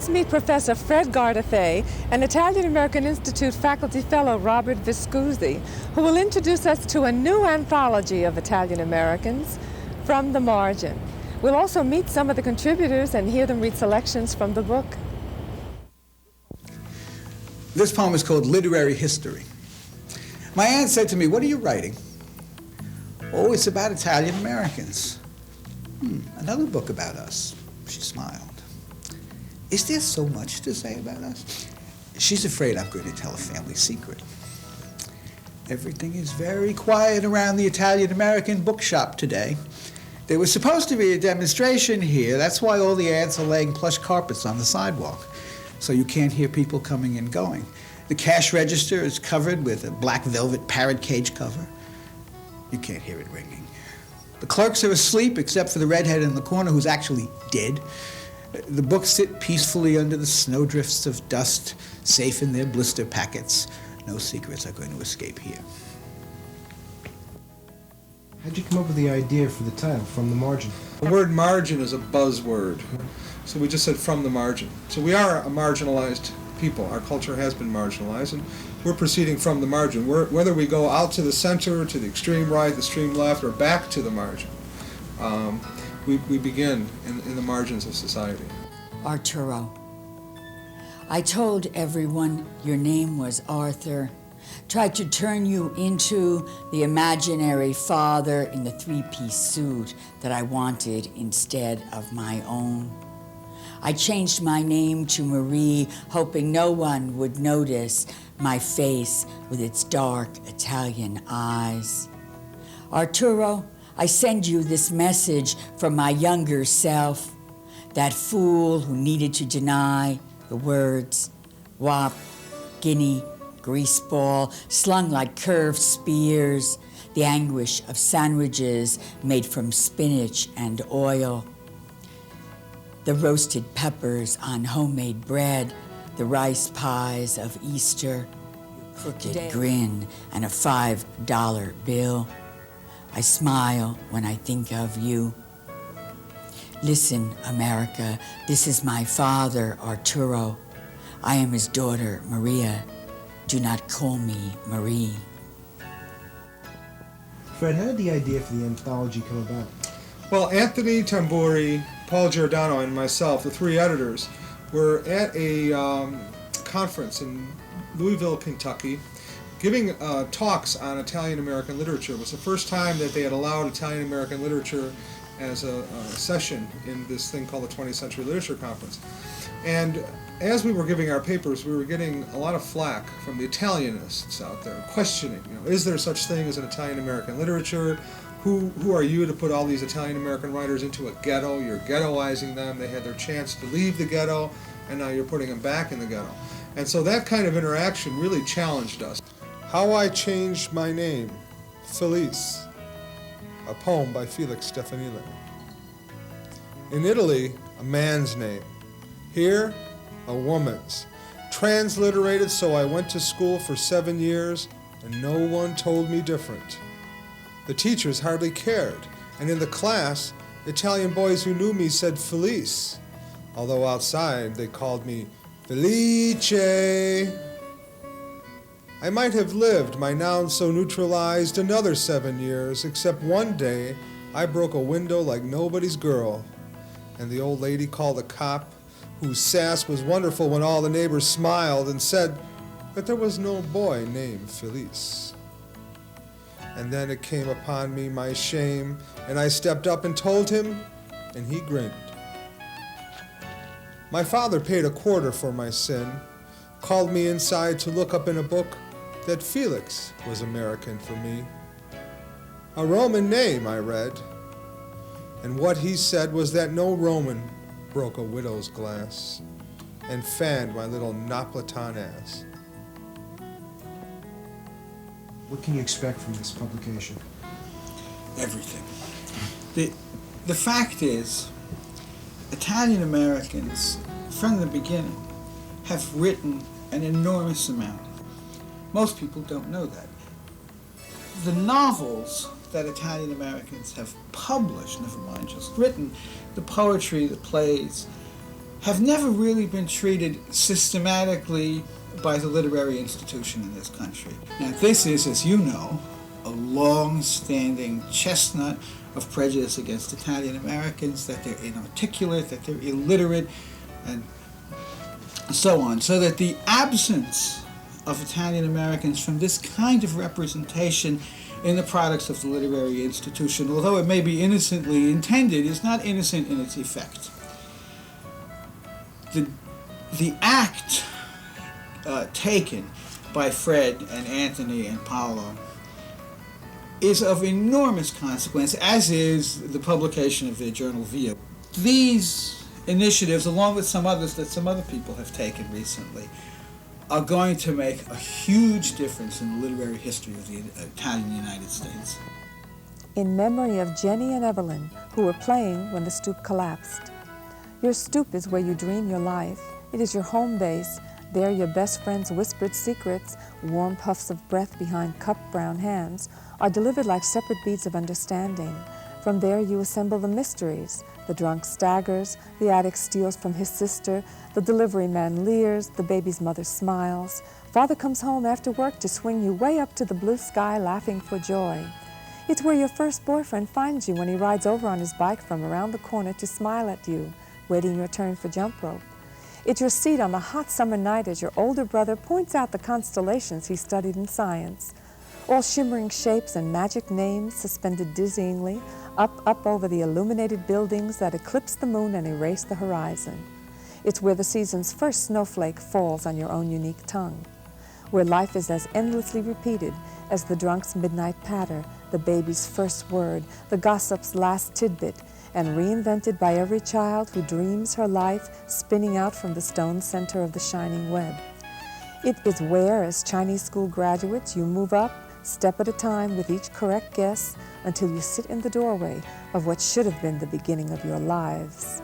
let's meet Professor Fred Gardefei and Italian-American Institute faculty fellow Robert Viscusi, who will introduce us to a new anthology of Italian-Americans, From the Margin. We'll also meet some of the contributors and hear them read selections from the book. This poem is called Literary History. My aunt said to me, "What are you writing?" "Oh, it's about Italian-Americans." Another book about us." She smiled. "Is there so much to say about us?" She's afraid I'm going to tell a family secret. Everything is very quiet around the Italian-American bookshop today. There was supposed to be a demonstration here. That's why all the aunts are laying plush carpets on the sidewalk, so you can't hear people coming and going. The cash register is covered with a black velvet parrot cage cover. You can't hear it ringing. The clerks are asleep except for the redhead in the corner who's actually dead. The books sit peacefully under the snowdrifts of dust, safe in their blister packets. No secrets are going to escape here. How'd you come up with the idea for the title, From the Margin? The word margin is a buzzword, so we just said from the margin. So we are a marginalized people. Our culture has been marginalized, and we're proceeding from the margin. Whether we go out to the center, to the extreme right, the extreme left, or back to the margin, we begin in the margins of society. Arturo. I told everyone your name was Arthur. Tried to turn you into the imaginary father in the three-piece suit that I wanted instead of my own. I changed my name to Marie, hoping no one would notice my face with its dark Italian eyes. Arturo, I send you this message from my younger self, that fool who needed to deny the words wop, guinea, greaseball, slung like curved spears, the anguish of sandwiches made from spinach and oil, the roasted peppers on homemade bread, the rice pies of Easter, crooked grin and a $5 bill. I smile when I think of you. Listen, America, this is my father, Arturo. I am his daughter, Maria. Do not call me Marie. Fred, how did the idea for the anthology come about? Well, Anthony Tamburi, Paul Giordano, and myself, the three editors, were at a conference in Louisville, Kentucky, giving talks on Italian-American literature. It was the first time that they had allowed Italian-American literature as a session in this thing called the 20th Century Literature Conference. And as we were giving our papers, we were getting a lot of flack from the Italianists out there, questioning, is there such thing as an Italian-American literature? Who are you to put all these Italian-American writers into a ghetto? You're ghettoizing them. They had their chance to leave the ghetto, and now you're putting them back in the ghetto. And so that kind of interaction really challenged us. How I Changed My Name, Felice, a poem by Felix Stefanile. In Italy, a man's name. Here, a woman's. Transliterated, so I went to school for 7 years, and no one told me different. The teachers hardly cared, and in the class, Italian boys who knew me said Felice, although outside they called me Felice. I might have lived, my noun so neutralized, another 7 years, except one day I broke a window like nobody's girl, and the old lady called a cop, whose sass was wonderful when all the neighbors smiled and said that there was no boy named Felice. And then it came upon me, my shame, and I stepped up and told him, and he grinned. My father paid a quarter for my sin, called me inside to look up in a book that Felix was American for me. A Roman name, I read, and what he said was that no Roman broke a widow's glass and fanned my little Napolitan ass. What can you expect from this publication? Everything. The fact is, Italian Americans, from the beginning, have written an enormous amount. Most people don't know that. The novels that Italian Americans have published, never mind just written, the poetry, the plays, have never really been treated systematically by the literary institution in this country. Now, this is, as you know, a long-standing chestnut of prejudice against Italian Americans, that they're inarticulate, that they're illiterate, and so on. So that the absence of Italian Americans from this kind of representation in the products of the literary institution, although it may be innocently intended, is not innocent in its effect. The act taken by Fred and Anthony and Paolo is of enormous consequence, as is the publication of their journal Via. These initiatives, along with some others that some other people have taken recently, are going to make a huge difference in the literary history of the Italian United States. In memory of Jenny and Evelyn, who were playing when the stoop collapsed. Your stoop is where you dream your life. It is your home base. There your best friends' whispered secrets, warm puffs of breath behind cupped brown hands, are delivered like separate beads of understanding. From there you assemble the mysteries. The drunk staggers, the addict steals from his sister, the delivery man leers, the baby's mother smiles. Father comes home after work to swing you way up to the blue sky laughing for joy. It's where your first boyfriend finds you when he rides over on his bike from around the corner to smile at you, waiting your turn for jump rope. It's your seat on the hot summer night as your older brother points out the constellations he studied in science. All shimmering shapes and magic names suspended dizzyingly up over the illuminated buildings that eclipse the moon and erase the horizon. It's where the season's first snowflake falls on your own unique tongue. Where life is as endlessly repeated as the drunk's midnight patter, the baby's first word, the gossip's last tidbit, and reinvented by every child who dreams her life spinning out from the stone center of the shining web. It is where, as Chinese school graduates, you move up, step at a time with each correct guess, until you sit in the doorway of what should have been the beginning of your lives.